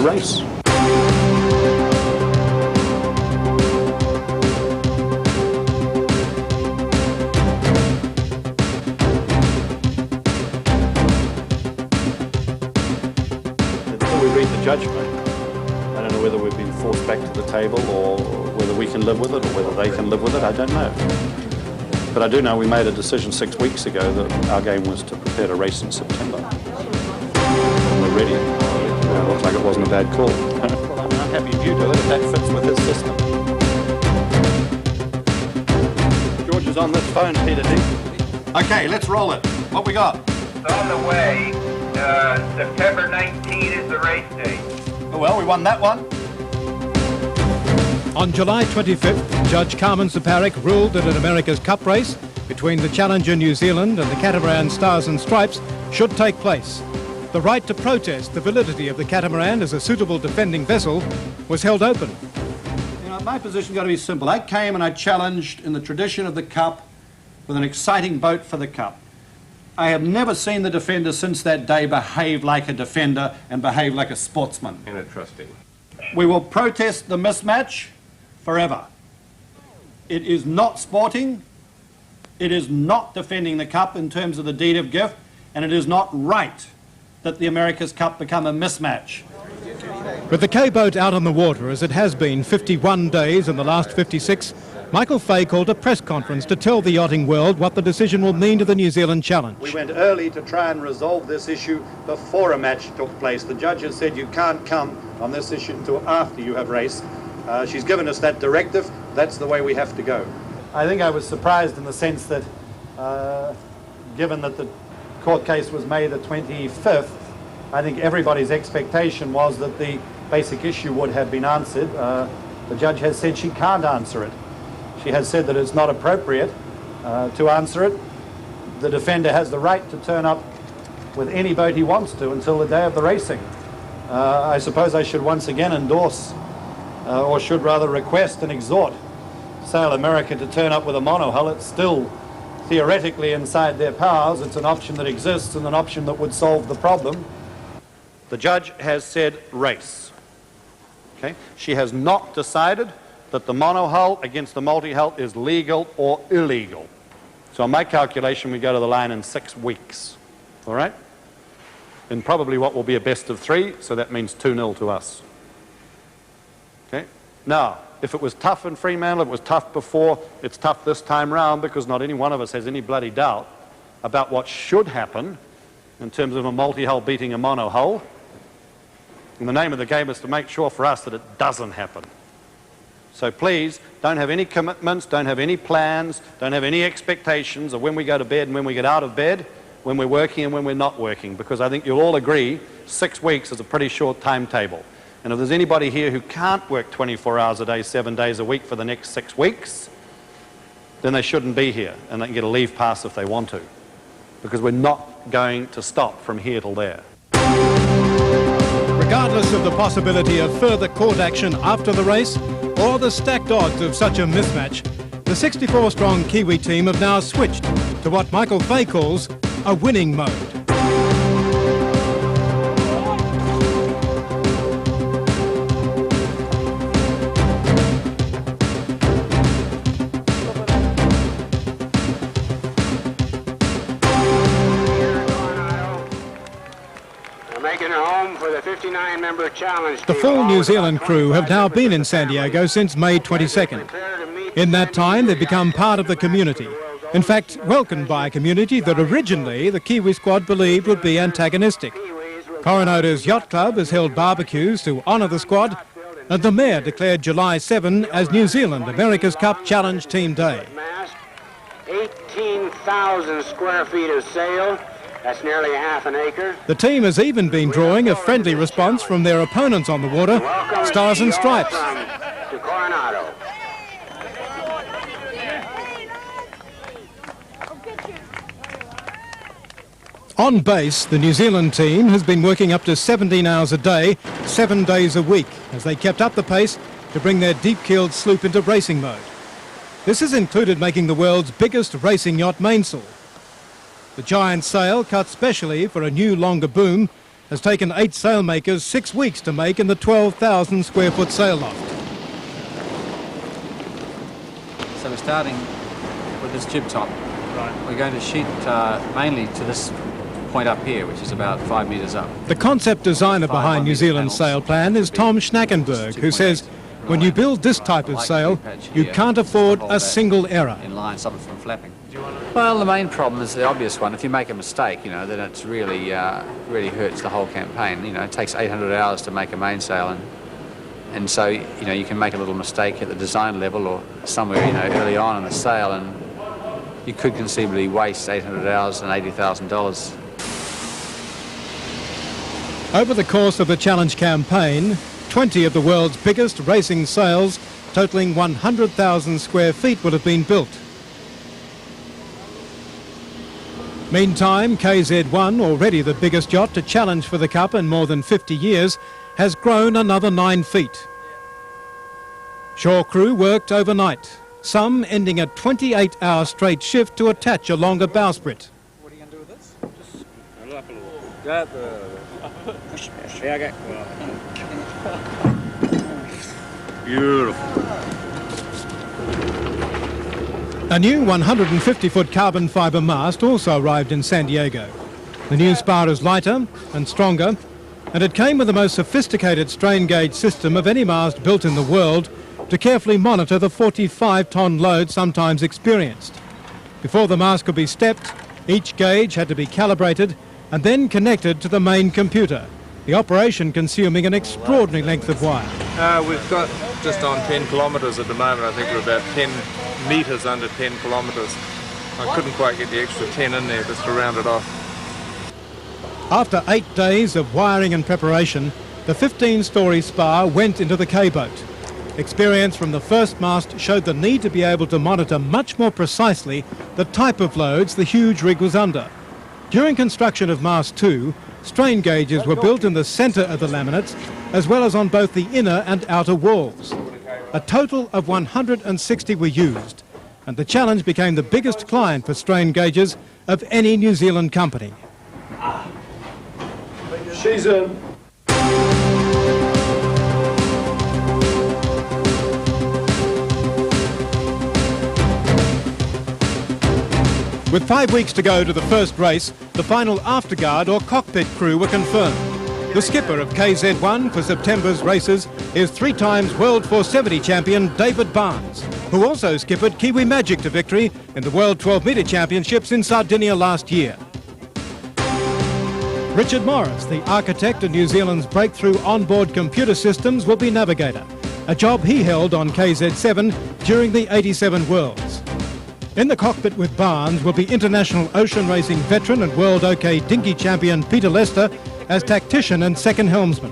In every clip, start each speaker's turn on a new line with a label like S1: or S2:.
S1: race. Until we read the judgment, I don't know whether we've been forced back to the table or whether we can live with it or whether they can live with it, I don't know. But I do know we made a decision 6 weeks ago that our game was to prepare to race in September. We're ready. It looks like it wasn't a bad call. Well, I'm happy if you do it, if that fits with his system. George is on this phone, Peter D.
S2: Okay, let's roll it. What we got?
S3: It's on the way. September 19 is the race date.
S2: Oh, well, we won that one.
S4: On July 25th, Judge N.Z ruled that an America's Cup race between the challenger New Zealand and the catamaran Stars and Stripes should take place. The right to protest the validity of the catamaran as a suitable defending vessel was held open.
S2: You know, my position got to be simple. I came and I challenged in the tradition of the Cup with an exciting boat for the Cup. I have never seen the defender since that day behave like a defender and behave like a sportsman.
S5: And a trustee.
S2: We will protest the mismatch forever. It is not sporting, it is not defending the Cup in terms of the deed of gift, and it is not right that the America's Cup become a mismatch.
S4: With the K-boat out on the water, as it has been 51 days in the last 56, Michael Fay called a press conference to tell the yachting world what the decision will mean to the New Zealand Challenge.
S1: We went early to try and resolve this issue before a match took place. The judge has said you can't come on this issue until after you have raced. She's given us that directive. That's the way we have to go. I think I was surprised in the sense that, given that the court case was May the 25th, I think everybody's expectation was that the basic issue would have been answered. The judge has said she can't answer it. She has said that it's not appropriate to answer it. The defender has the right to turn up with any boat he wants to until the day of the racing. I suppose I should once again endorse, or should rather request and exhort Sail America to turn up with a monohull. It's still theoretically inside their powers. It's an option that exists and an option that would solve the problem. The judge has said race. Okay? She has not decided that the monohull against the multi-hull is legal or illegal. So on my calculation, we go to the line in 6 weeks. All right? In probably what will be a best of 3, so that means 2-0 to us. Okay? Now, if it was tough in Fremantle, if it was tough before, it's tough this time round because not any one of us has any bloody doubt about what should happen in terms of a multi-hull beating a mono-hull. And the name of the game is to make sure for us that it doesn't happen. So please, don't have any commitments, don't have any plans, don't have any expectations of when we go to bed and when we get out of bed, when we're working and when we're not working, because I think you'll all agree 6 weeks is a pretty short timetable. And if there's anybody here who can't work 24 hours a day, 7 days a week for the next 6 weeks, then they shouldn't be here, and they can get a leave pass if they want to, because we're not going to stop from here till there.
S4: Regardless of the possibility of further court action after the race, or the stacked odds of such a mismatch, the 64-strong Kiwi team have now switched to what Michael Fay calls a winning mode.
S3: Making her home for the 59-member challenge.
S4: The full New Zealand crew have now been in San Diego since May 22nd. In that time, they've become part of the community. In fact, welcomed by a community that originally the Kiwi squad believed would be antagonistic. Coronado's Yacht Club has held barbecues to honour the squad, and the Mayor declared July 7 as New Zealand America's Cup Challenge Team Day.
S3: 18,000 square feet of sail. That's nearly half an acre.
S4: The team has even been drawing a friendly response from their opponents on the water, Stars and Stripes.
S3: To Coronado.
S4: On base, the New Zealand team has been working up to 17 hours a day, 7 days a week, as they kept up the pace to bring their deep-keeled sloop into racing mode. This has included making the world's biggest racing yacht mainsail. The giant sail, cut specially for a new longer boom, has taken 8 sailmakers 6 weeks to make in the 12,000 square foot sail loft.
S5: So we're starting with this jib top. Right. We're going to sheet mainly to this point up here, which is about 5 metres up.
S4: The concept designer behind New Zealand's sail plan is Tom Schnackenberg, who says when you build this type of sail, you can't afford a single error.
S5: In line, stop it from flapping. Well, the main problem is the obvious one. If you make a mistake, you know, then it's really, really hurts the whole campaign. You know, it takes 800 hours to make a mainsail, and so, you know, you can make a little mistake at the design level or somewhere, you know, early on in the sail, and you could conceivably waste 800 hours and $80,000.
S4: Over the course of the Challenge campaign, 20 of the world's biggest racing sails, totalling 100,000 square feet, will have been built. Meantime, KZ1, already the biggest yacht to challenge for the Cup in more than 50 years, has grown another 9 feet. Shore crew worked overnight, some ending a 28-hour straight shift to attach a longer bowsprit.
S6: What are you going to do with this? Just roll up a little. Grab the... Push. Yeah, okay.
S1: Beautiful.
S4: A new 150-foot carbon fibre mast also arrived in San Diego. The new spar is lighter and stronger, and it came with the most sophisticated strain gauge system of any mast built in the world to carefully monitor the 45-ton load sometimes experienced. Before the mast could be stepped, each gauge had to be calibrated and then connected to the main computer, the operation consuming an extraordinary length of wire.
S7: We've got just on 10 kilometres at the moment. I think we're about 10 metres under 10 kilometres. I couldn't quite get the extra 10 in there just to round it off.
S4: After 8 days of wiring and preparation, the 15-storey spar went into the K-boat. Experience from the first mast showed the need to be able to monitor much more precisely the type of loads the huge rig was under. During construction of Mast 2, strain gauges were built in the centre of the laminates, as well as on both the inner and outer walls. A total of 160 were used, and the Challenge became the biggest client for strain gauges of any New Zealand company.
S1: She's in.
S4: With 5 weeks to go to the first race, the final afterguard or cockpit crew were confirmed. The skipper of KZ1 for September's races is 3 times World 470 champion David Barnes, who also skippered Kiwi Magic to victory in the World 12-metre Championships in Sardinia last year. Richard Morris, the architect of New Zealand's breakthrough onboard computer systems, will be navigator, a job he held on KZ7 during the '87 Worlds. In the cockpit with Barnes will be international ocean racing veteran and World OK dinghy champion Peter Lester as tactician and second helmsman.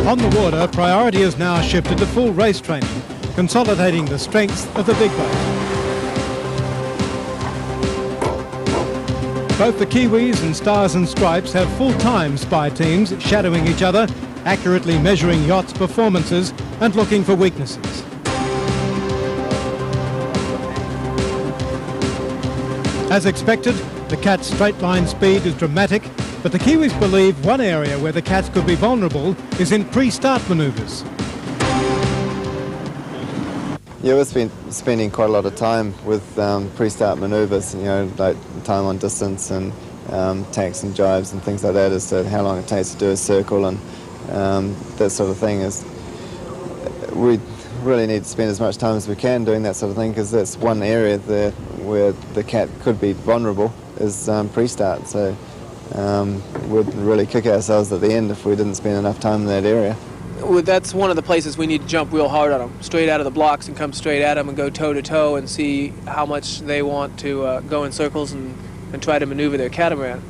S4: On the water, priority is now shifted to full race training, consolidating the strengths of the big boat. Both the Kiwis and Stars and Stripes have full-time spy teams shadowing each other, accurately measuring yachts' performances and looking for weaknesses. As expected, the Cat's straight-line speed is dramatic, but the Kiwis believe one area where the Cats could be vulnerable is in pre-start manoeuvres.
S8: Yeah, we've been spending quite a lot of time with pre-start manoeuvres, you know, like time on distance and tacks and jives and things like that as to how long it takes to do a circle and that sort of thing. We really need to spend as much time as we can doing that sort of thing, because that's one area there where the Cat could be vulnerable is pre-start. So we'd really kick ourselves at the end if we didn't spend enough time in that area.
S9: Well, that's one of the places we need to jump real hard on them, straight out of the blocks and come straight at them and go toe-to-toe and see how much they want to go in circles and try to maneuver their catamaran.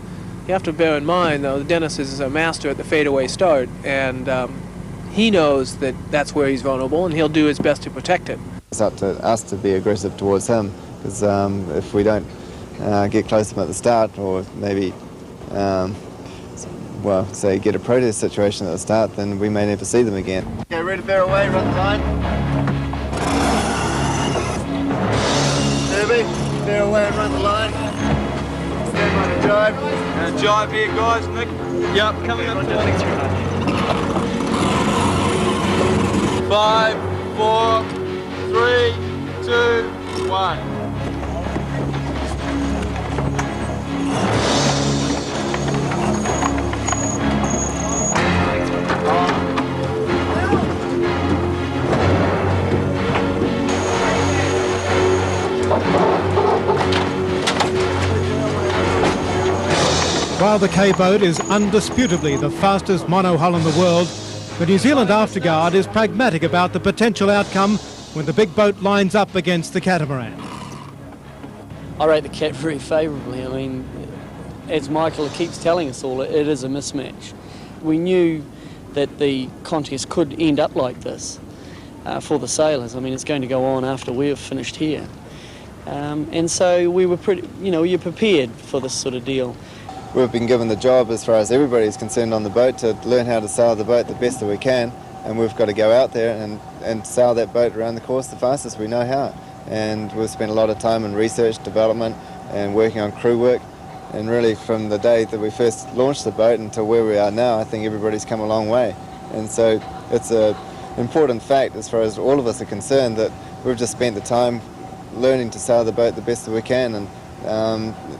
S9: You have to bear in mind, though, Dennis is a master at the fadeaway start, and he knows that that's where he's vulnerable, and he'll do his best to protect it.
S8: It's up to us to be aggressive towards him, because if we don't get close to him at the start, or maybe well, say, get a protest situation at the start, then we may never see them again. Okay, ready to bear away, run the line. Derby, bear away and run the line. Stand by the jibe.
S7: Jibe here, guys. Nick. Yep, coming up. 5, 4, 3, 2, 1.
S4: While the K-boat is undisputably the fastest monohull in the world, the New Zealand afterguard is pragmatic about the potential outcome when the big boat lines up against the catamaran.
S10: I rate the Cat very favourably. I mean, as Michael keeps telling us all, it is a mismatch. We knew that the contest could end up like this for the sailors. I mean, it's going to go on after we've finished here. And so we were pretty, you're prepared for this sort of deal.
S8: We've been given the job, as far as everybody's concerned on the boat, to learn how to sail the boat the best that we can, and we've got to go out there and sail that boat around the course the fastest we know how. And we've spent a lot of time in research, development, and working on crew work. And really, from the day that we first launched the boat until where we are now, I think everybody's come a long way. And so it's an important fact, as far as all of us are concerned, that we've just spent the time learning to sail the boat the best that we can. And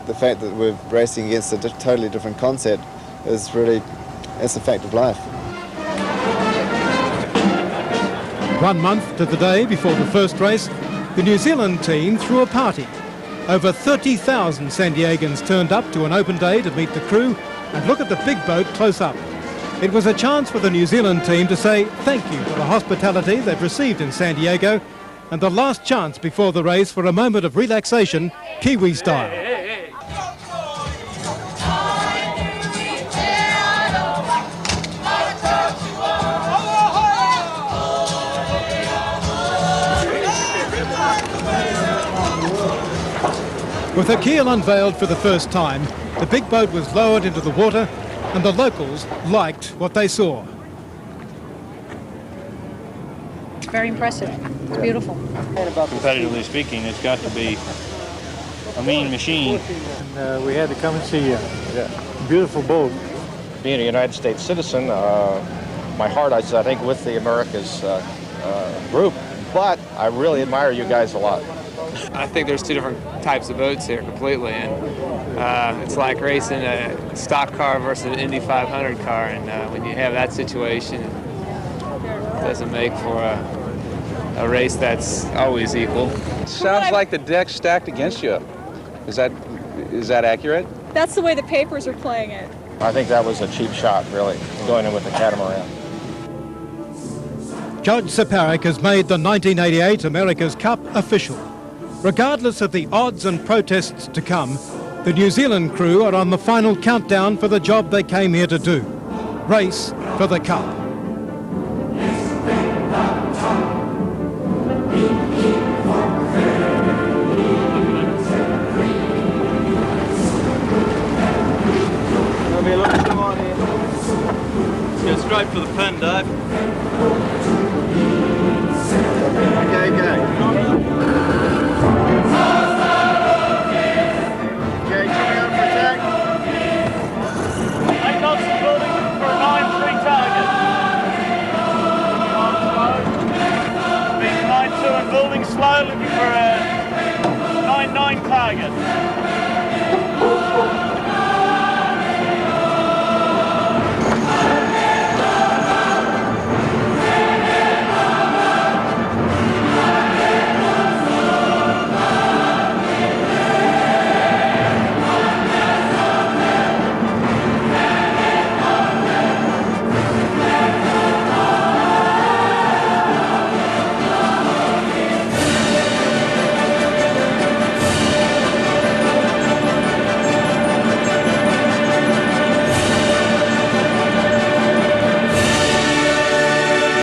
S8: the fact that we're racing against a totally different concept is really, it's a fact of life.
S4: 1 month to the day before the first race, the New Zealand team threw a party. Over 30,000 San Diegans turned up to an open day to meet the crew and look at the big boat close up. It was a chance for the New Zealand team to say thank you for the hospitality they've received in San Diego, and the last chance before the race for a moment of relaxation, Kiwi style. With a keel unveiled for the first time, the big boat was lowered into the water and the locals liked what they saw.
S11: It's very impressive. It's beautiful.
S12: Competitively speaking, it's got to be a mean machine.
S13: And we had to come and see a beautiful boat.
S14: Being a United States citizen, my heart is, I think, with the Americas group, but I really admire you guys a lot.
S9: I think there's two different types of boats here completely, and it's like racing a stock car versus an Indy 500 car, and when you have that situation, it doesn't make for a race that's always equal.
S15: Sounds like the deck's stacked against you. Is that accurate?
S11: That's the way the papers are playing it.
S14: I think that was a cheap shot, really, going in with the catamaran.
S4: Judge Saparic has made the 1988 America's Cup official. Regardless of the odds and protests to come, the New Zealand crew are on the final countdown for the job they came here to do. Race for the Cup.
S12: Let's go straight for the pin, Dave.
S8: Okay, go.
S12: Dodson building for a 9-3 target. 9-2 and building slow, looking for a 9-9 target.